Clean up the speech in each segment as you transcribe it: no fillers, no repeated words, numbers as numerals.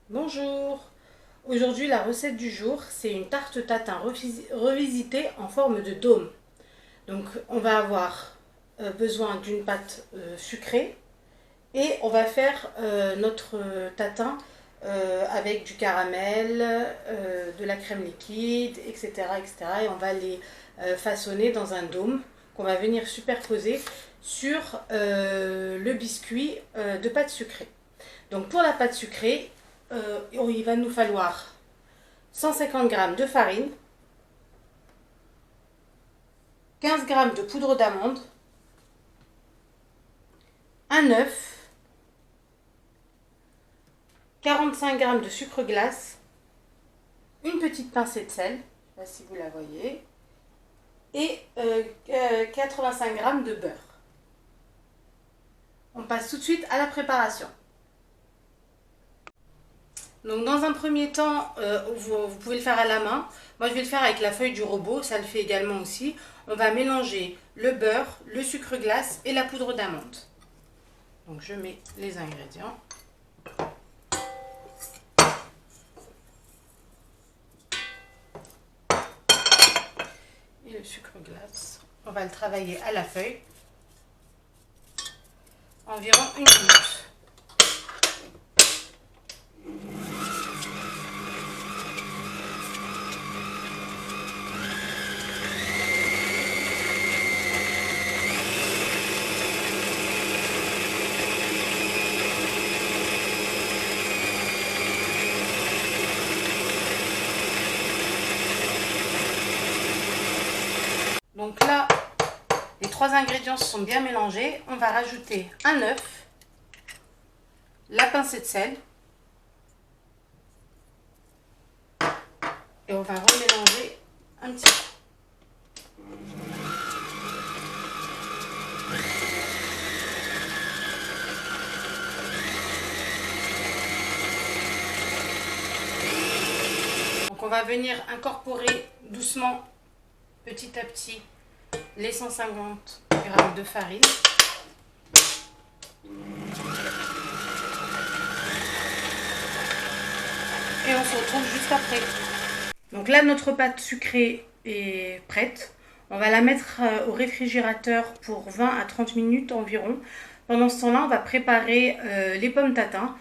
Bonjour. Aujourd'hui, la recette du jour, c'est une tarte tatin revisitée en forme de dôme. Donc, on va avoir besoin d'une pâte sucrée et on va faire notre tatin avec du caramel, de la crème liquide, etc., etc. Et on va les façonner dans un dôme qu'on va venir superposer sur le biscuit de pâte sucrée. Donc, pour la pâte sucrée, il va nous falloir 150 g de farine, 15 g de poudre d'amande, un œuf, 45 g de sucre glace, une petite pincée de sel, je ne sais pas si vous la voyez, et 85 g de beurre. On passe tout de suite à la préparation. Donc dans un premier temps, vous pouvez le faire à la main. Moi je vais le faire avec la feuille du robot, ça le fait également aussi. On va mélanger le beurre, le sucre glace et la poudre d'amande. Donc je mets les ingrédients. Et le sucre glace. On va le travailler à la feuille. Environ une minute. Donc là, les trois ingrédients sont bien mélangés. On va rajouter un œuf, la pincée de sel et on va remélanger un petit peu. Donc on va venir incorporer doucement, petit à petit, les 150 g de farine. Et on se retrouve juste après. Donc là, notre pâte sucrée est prête. On va la mettre au réfrigérateur pour 20 à 30 minutes environ. Pendant ce temps-là, on va préparer les pommes tatin.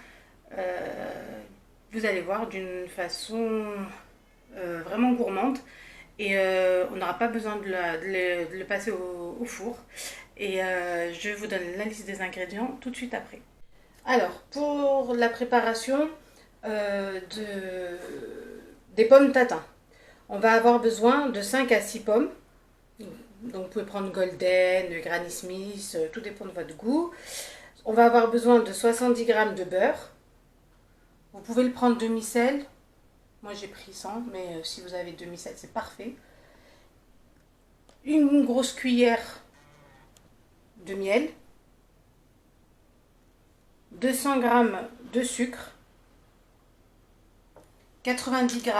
Vous allez voir, d'une façon vraiment gourmande. Et on n'aura pas besoin de le passer au four. Et je vous donne la liste des ingrédients tout de suite après. Alors, pour la préparation des pommes tatin, on va avoir besoin de 5 à 6 pommes. Donc, vous pouvez prendre Golden, Granny Smith, tout dépend de votre goût. On va avoir besoin de 70 g de beurre. Vous pouvez le prendre demi-sel. Moi, j'ai pris 100, mais si vous avez demi-sel, c'est parfait. Une grosse cuillère de miel. 200 g de sucre. 90 g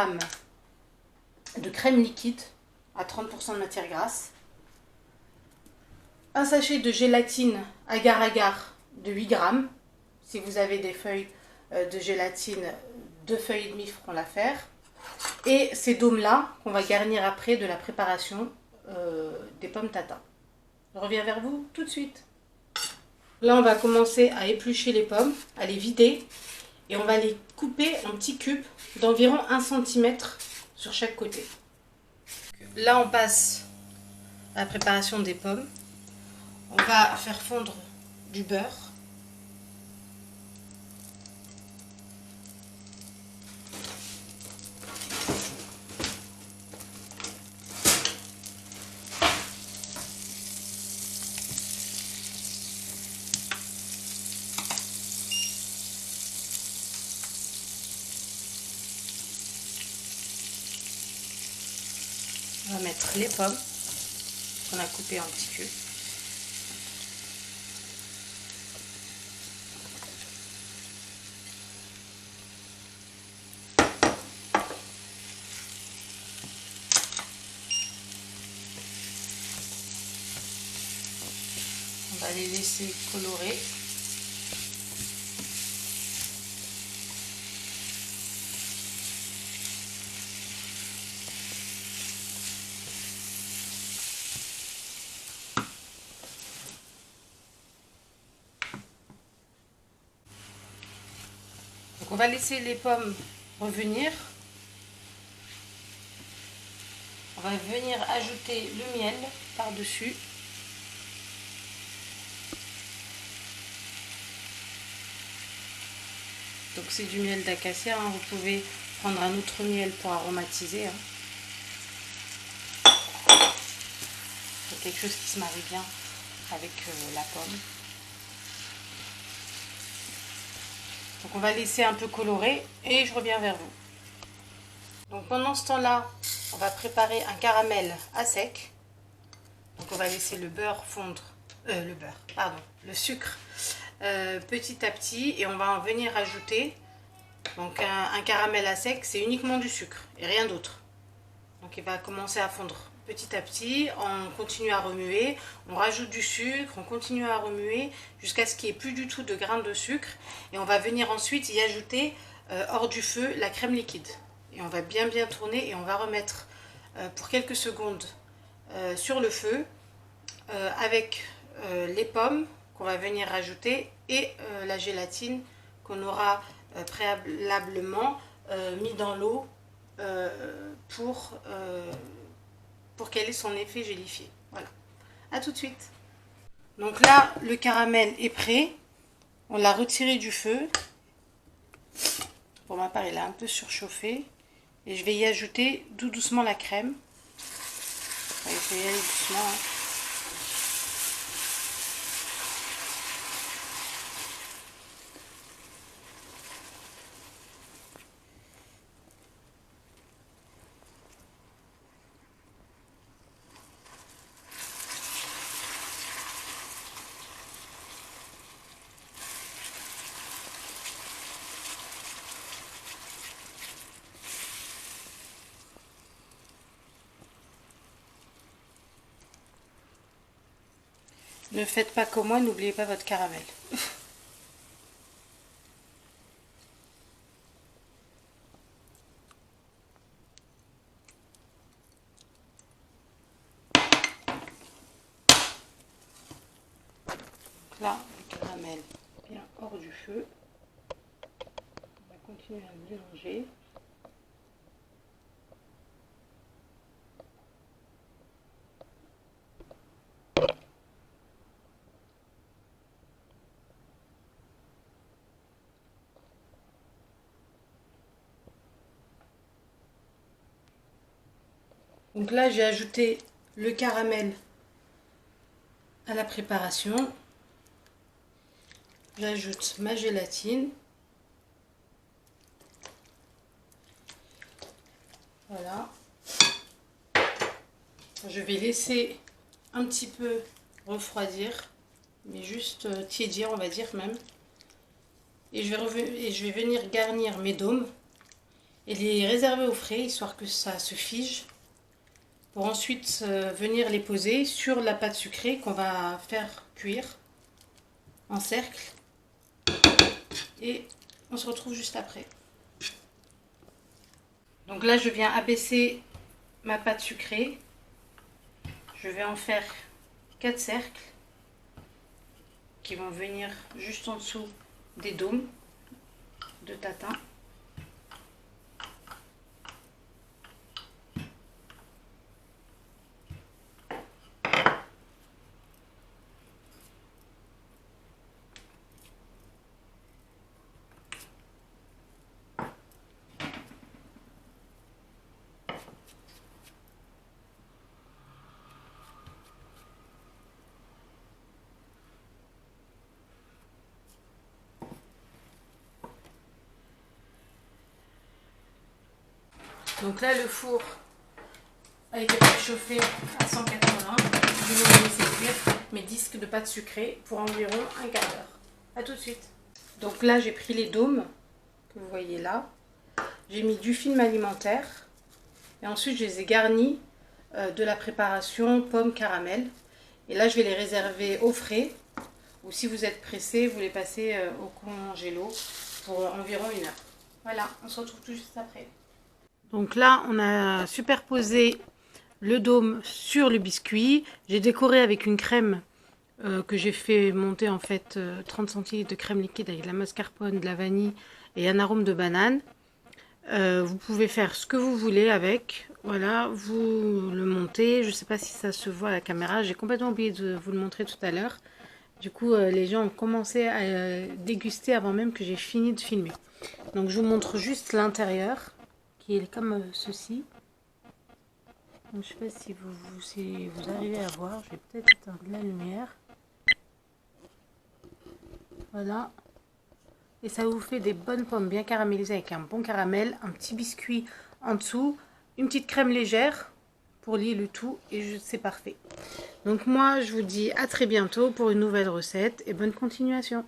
de crème liquide à 30% de matière grasse. Un sachet de gélatine agar-agar de 8 g. Si vous avez des feuilles de gélatine, 2 feuilles et demie feront l'affaire. Et ces dômes-là qu'on va garnir après de la préparation des pommes tatin. Je reviens vers vous tout de suite. Là, on va commencer à éplucher les pommes, à les vider. Et on va les couper en petits cubes d'environ 1 cm sur chaque côté. Là, on passe à la préparation des pommes. On va faire fondre du beurre. On va mettre les pommes qu'on a coupées en petits cubes. On va les laisser colorer. Donc on va laisser les pommes revenir. On va venir ajouter le miel par-dessus. Donc c'est du miel d'acacia, hein. Vous pouvez prendre un autre miel pour aromatiser, hein. C'est quelque chose qui se marie bien avec la pomme. Donc on va laisser un peu colorer et je reviens vers vous. Donc pendant ce temps-là, on va préparer un caramel à sec. Donc on va laisser le beurre fondre, le sucre petit à petit, et on va en venir ajouter. Donc un caramel à sec, c'est uniquement du sucre et rien d'autre. Donc il va commencer à fondre petit à petit, on continue à remuer, on rajoute du sucre, on continue à remuer jusqu'à ce qu'il n'y ait plus du tout de grains de sucre, et on va venir ensuite y ajouter hors du feu la crème liquide. Et on va bien tourner et on va remettre pour quelques secondes sur le feu avec les pommes qu'on va venir rajouter et la gélatine qu'on aura préalablement mis dans l'eau pour qu'elle ait son effet gélifié. Voilà, à tout de suite. Donc là, le caramel est prêt, on l'a retiré du feu. Pour ma part, il a un peu surchauffé. Et je vais y ajouter tout doucement la crème. Il faut y aller doucement, hein. Ne faites pas comme moi, n'oubliez pas votre caramel. Donc là, le caramel bien hors du feu. On va continuer à mélanger. Donc là, j'ai ajouté le caramel à la préparation. J'ajoute ma gélatine. Voilà. Je vais laisser un petit peu refroidir, mais juste tiédir, on va dire même. Et je vais venir garnir mes dômes et les réserver au frais, histoire que ça se fige, pour ensuite venir les poser sur la pâte sucrée qu'on va faire cuire en cercle. Et on se retrouve juste après. Donc là, je viens abaisser ma pâte sucrée. Je vais en faire 4 cercles qui vont venir juste en dessous des dômes de tatin. Donc là, le four a été préchauffé à 180. Je vais laisser cuire mes disques de pâte sucrée pour environ un quart d'heure. A tout de suite. Donc là, j'ai pris les dômes que vous voyez là. J'ai mis du film alimentaire. Et ensuite, je les ai garnis de la préparation pomme caramel. Et là, je vais les réserver au frais. Ou si vous êtes pressé, vous les passez au congélo pour environ 1 heure. Voilà, on se retrouve tout juste après. Donc là, on a superposé le dôme sur le biscuit. J'ai décoré avec une crème que j'ai fait monter en fait 30 centilitres de crème liquide avec de la mascarpone, de la vanille et un arôme de banane. Vous pouvez faire ce que vous voulez avec. Voilà, vous le montez. Je ne sais pas si ça se voit à la caméra. J'ai complètement oublié de vous le montrer tout à l'heure. Du coup, les gens ont commencé à déguster avant même que j'ai fini de filmer. Donc, je vous montre juste l'intérieur, qui est comme ceci. Donc, je ne sais pas si vous arrivez à voir. Je vais peut-être éteindre la lumière. Voilà. Et ça vous fait des bonnes pommes bien caramélisées avec un bon caramel, un petit biscuit en dessous, une petite crème légère pour lier le tout et c'est parfait. Donc moi je vous dis à très bientôt pour une nouvelle recette et bonne continuation.